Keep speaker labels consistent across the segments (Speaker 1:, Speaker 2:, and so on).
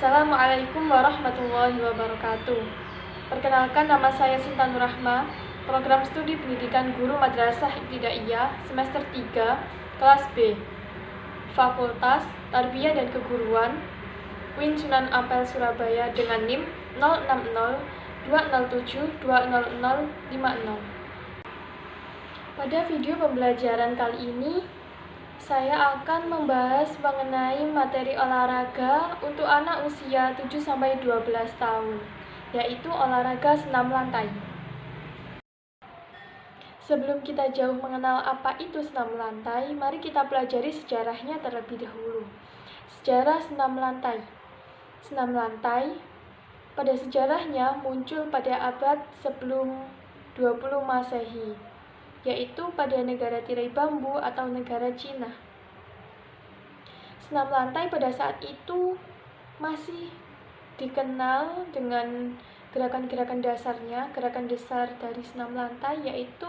Speaker 1: Assalamualaikum warahmatullahi wabarakatuh. Perkenalkan, nama saya Sinta Nurrahma, program studi pendidikan guru Madrasah Ibtidaiyah semester 3, kelas B, Fakultas Tarbiyah dan Keguruan, UIN Sunan Ampel Surabaya dengan NIM 06020720050. Pada video pembelajaran kali ini, saya akan membahas mengenai materi olahraga untuk anak usia 7-12 tahun, yaitu olahraga senam lantai. Sebelum kita jauh mengenal apa itu senam lantai, mari kita pelajari sejarahnya terlebih dahulu. Sejarah senam lantai. Senam lantai pada sejarahnya muncul pada abad sebelum 20 Masehi, yaitu pada negara tirai bambu atau negara Cina. Senam lantai pada saat itu masih dikenal dengan gerakan-gerakan dasarnya. Gerakan dasar dari senam lantai yaitu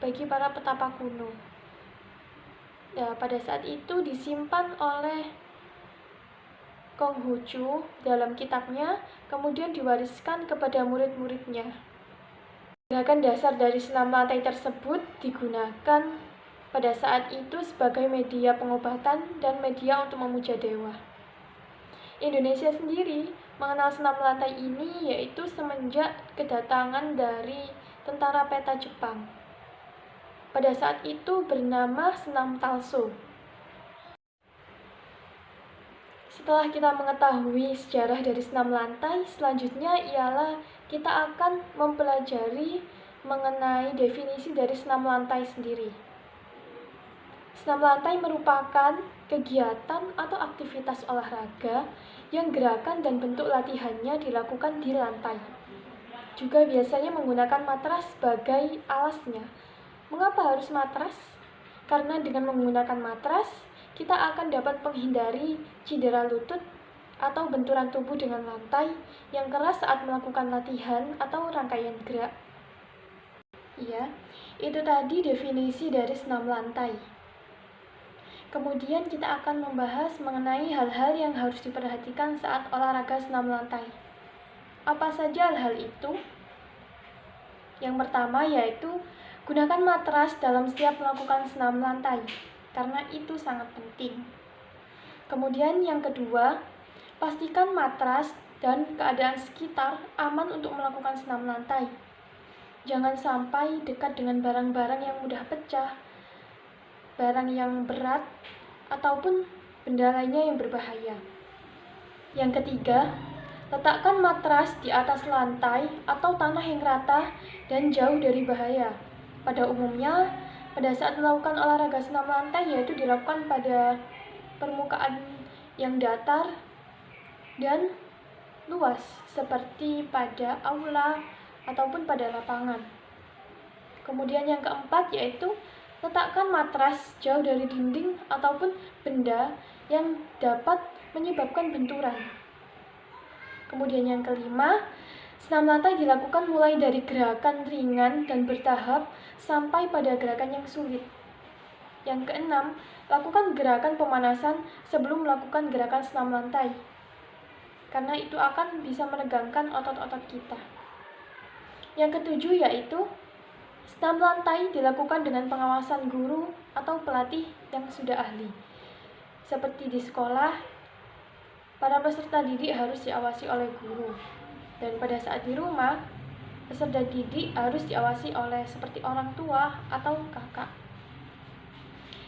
Speaker 1: bagi para petapa kuno. Ya, pada saat itu disimpan oleh Konghucu dalam kitabnya, kemudian diwariskan kepada murid-muridnya. Gerakan dasar dari senam lantai tersebut digunakan pada saat itu sebagai media pengobatan dan media untuk memuja dewa. Indonesia sendiri mengenal senam lantai ini yaitu semenjak kedatangan dari tentara peta Jepang. Pada saat itu bernama senam talso. Setelah kita mengetahui sejarah dari senam lantai, selanjutnya ialah kita akan mempelajari mengenai definisi dari senam lantai sendiri. Senam lantai merupakan kegiatan atau aktivitas olahraga yang gerakan dan bentuk latihannya dilakukan di lantai. Juga biasanya menggunakan matras sebagai alasnya. Mengapa harus matras? Karena dengan menggunakan matras, kita akan dapat menghindari cedera lutut atau benturan tubuh dengan lantai yang keras saat melakukan latihan atau rangkaian gerak. Ya, itu tadi definisi dari senam lantai. Kemudian kita akan membahas mengenai hal-hal yang harus diperhatikan saat olahraga senam lantai. Apa saja hal itu? Yang pertama yaitu gunakan matras dalam setiap melakukan senam lantai, karena itu sangat penting. Kemudian yang kedua, pastikan matras dan keadaan sekitar aman untuk melakukan senam lantai. Jangan sampai dekat dengan barang-barang yang mudah pecah, barang yang berat, ataupun benda lainnya yang berbahaya. Yang ketiga, letakkan matras di atas lantai atau tanah yang rata dan jauh dari bahaya. Pada umumnya, pada saat melakukan olahraga senam lantai yaitu dilakukan pada permukaan yang datar dan luas, seperti pada aula ataupun pada lapangan. Kemudian yang keempat yaitu letakkan matras jauh dari dinding ataupun benda yang dapat menyebabkan benturan. Kemudian yang kelima, senam lantai dilakukan mulai dari gerakan ringan dan bertahap sampai pada gerakan yang sulit. Yang keenam, lakukan gerakan pemanasan sebelum melakukan gerakan senam lantai, karena itu akan bisa menegangkan otot-otot kita. Yang ketujuh yaitu senam lantai dilakukan dengan pengawasan guru atau pelatih yang sudah ahli. Seperti di sekolah, para peserta didik harus diawasi oleh guru. Dan pada saat di rumah, peserta didik harus diawasi oleh seperti orang tua atau kakak.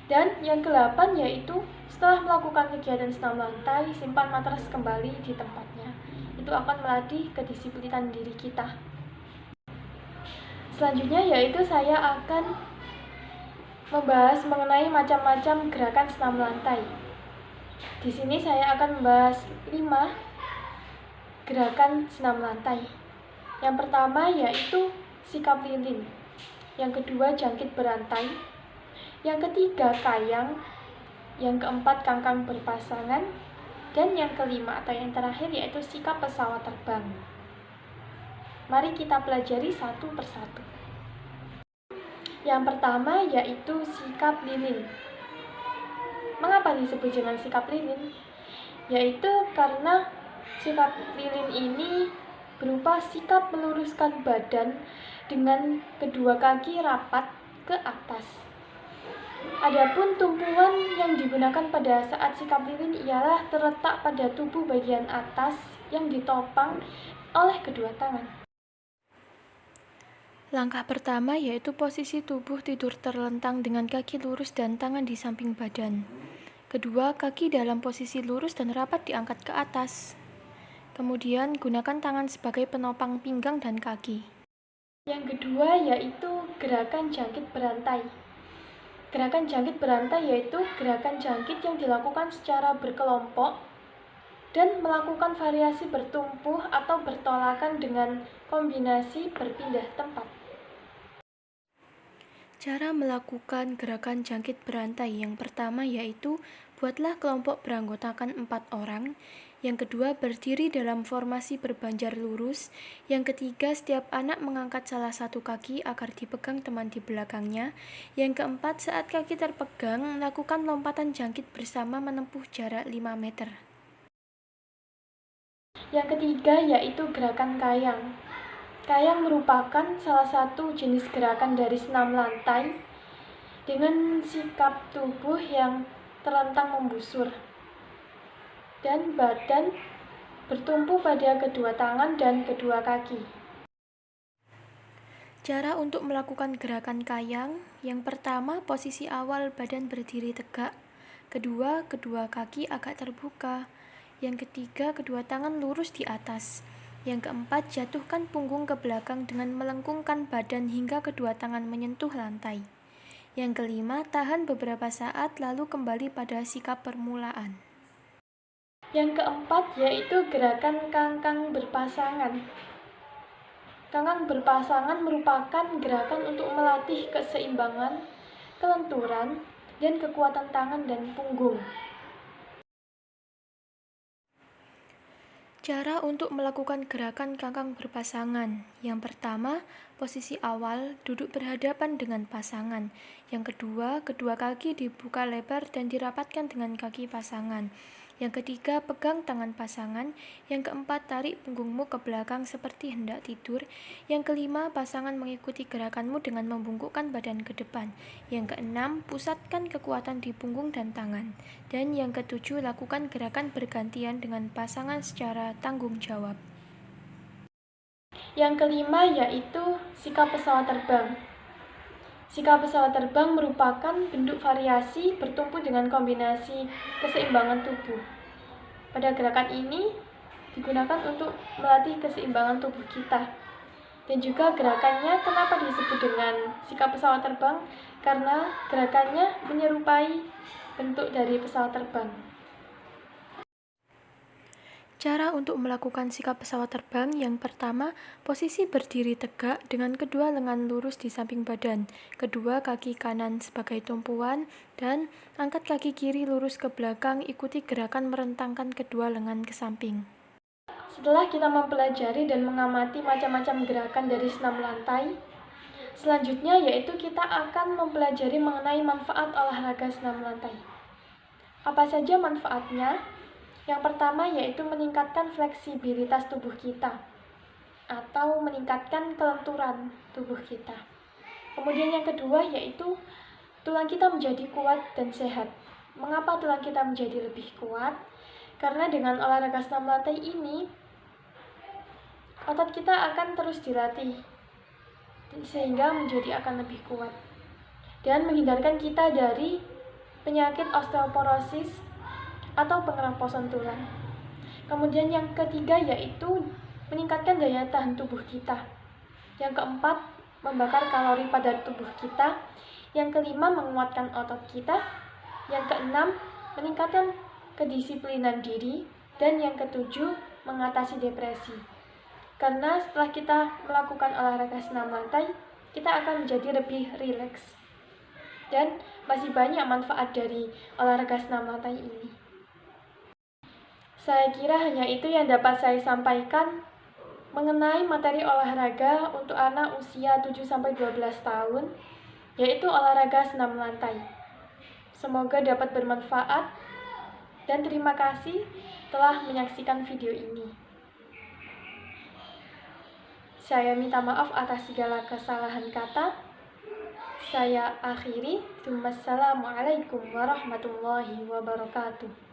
Speaker 1: Dan yang ke-8 yaitu setelah melakukan kegiatan senam lantai, simpan matras kembali di tempatnya. Itu akan melatih kedisiplinan diri kita. Selanjutnya yaitu saya akan membahas mengenai macam-macam gerakan senam lantai. Di sini saya akan membahas 5 gerakan senam lantai. Yang pertama yaitu sikap lilin. Yang kedua jangkit berantai. Yang ketiga kayang. Yang keempat kangkang berpasangan. Dan yang kelima atau yang terakhir yaitu sikap pesawat terbang. Mari kita pelajari satu persatu. Yang pertama yaitu sikap lilin. Mengapa disebut dengan sikap lilin? Yaitu karena Sikap lilin ini berupa sikap meluruskan badan dengan kedua kaki rapat ke atas. Adapun tumpuan yang digunakan pada saat sikap lilin ialah terletak pada tubuh bagian atas yang ditopang oleh kedua tangan. Langkah pertama yaitu posisi tubuh tidur terlentang dengan kaki lurus dan tangan di samping badan. Kedua, kaki dalam posisi lurus dan rapat diangkat ke atas. Kemudian, gunakan tangan sebagai penopang pinggang dan kaki. Yang kedua yaitu gerakan jangkit berantai. Gerakan jangkit berantai yaitu gerakan jangkit yang dilakukan secara berkelompok dan melakukan variasi bertumpuh atau bertolakan dengan kombinasi berpindah tempat. Cara melakukan gerakan jangkit berantai yang pertama yaitu buatlah kelompok beranggotakan 4 orang. Yang kedua, berdiri dalam formasi berbanjar lurus. Yang ketiga, setiap anak mengangkat salah satu kaki agar dipegang teman di belakangnya. Yang keempat, saat kaki terpegang, lakukan lompatan jangkit bersama menempuh jarak 5 meter. Yang ketiga yaitu gerakan kayang. Kayang merupakan salah satu jenis gerakan dari senam lantai dengan sikap tubuh yang terlentang membusur dan badan bertumpu pada kedua tangan dan kedua kaki. Cara untuk melakukan gerakan kayang, yang pertama posisi awal badan berdiri tegak, kedua kaki agak terbuka, yang ketiga kedua tangan lurus di atas, yang keempat jatuhkan punggung ke belakang dengan melengkungkan badan hingga kedua tangan menyentuh lantai, yang kelima tahan beberapa saat lalu kembali pada sikap permulaan. Yang keempat yaitu gerakan kangkang berpasangan. Kangkang berpasangan merupakan gerakan untuk melatih keseimbangan, kelenturan, dan kekuatan tangan dan punggung. Cara untuk melakukan gerakan kangkang berpasangan. Yang pertama, posisi awal duduk berhadapan dengan pasangan. Yang kedua, kedua kaki dibuka lebar dan dirapatkan dengan kaki pasangan. Yang ketiga, pegang tangan pasangan. Yang keempat, tarik punggungmu ke belakang seperti hendak tidur. Yang kelima, pasangan mengikuti gerakanmu dengan membungkukkan badan ke depan. Yang keenam, pusatkan kekuatan di punggung dan tangan. Dan yang ketujuh, lakukan gerakan bergantian dengan pasangan secara tanggung jawab. Yang kelima yaitu sikap pesawat terbang. Sikap pesawat terbang merupakan bentuk variasi bertumpu dengan kombinasi keseimbangan tubuh. Pada gerakan ini digunakan untuk melatih keseimbangan tubuh kita. Dan juga gerakannya kenapa disebut dengan sikap pesawat terbang? Karena gerakannya menyerupai bentuk dari pesawat terbang. Cara untuk melakukan sikap pesawat terbang yang pertama, posisi berdiri tegak dengan kedua lengan lurus di samping badan, kedua kaki kanan sebagai tumpuan, dan angkat kaki kiri lurus ke belakang, ikuti gerakan merentangkan kedua lengan ke samping. Setelah kita mempelajari dan mengamati macam-macam gerakan dari senam lantai, selanjutnya yaitu kita akan mempelajari mengenai manfaat olahraga senam lantai. Apa saja manfaatnya? Yang pertama yaitu meningkatkan fleksibilitas tubuh kita atau meningkatkan kelenturan tubuh kita. Kemudian yang kedua yaitu tulang kita menjadi kuat dan sehat. Mengapa tulang kita menjadi lebih kuat? Karena dengan olahraga senam lantai ini otot kita akan terus dilatih sehingga menjadi akan lebih kuat dan menghindarkan kita dari penyakit osteoporosis atau pengeroposan tulang. Kemudian yang ketiga yaitu meningkatkan daya tahan tubuh kita. Yang keempat, membakar kalori pada tubuh kita. Yang kelima, menguatkan otot kita. Yang keenam, meningkatkan kedisiplinan diri. Dan yang ketujuh, mengatasi depresi. Karena setelah kita melakukan olahraga senam lantai, kita akan menjadi lebih rileks. Dan masih banyak manfaat dari olahraga senam lantai ini. Saya kira hanya itu yang dapat saya sampaikan mengenai materi olahraga untuk anak usia 7-12 tahun, yaitu olahraga senam lantai. Semoga dapat bermanfaat. Dan terima kasih telah menyaksikan video ini. Saya minta maaf atas segala kesalahan kata. Saya akhiri. Wassalamualaikum warahmatullahi wabarakatuh.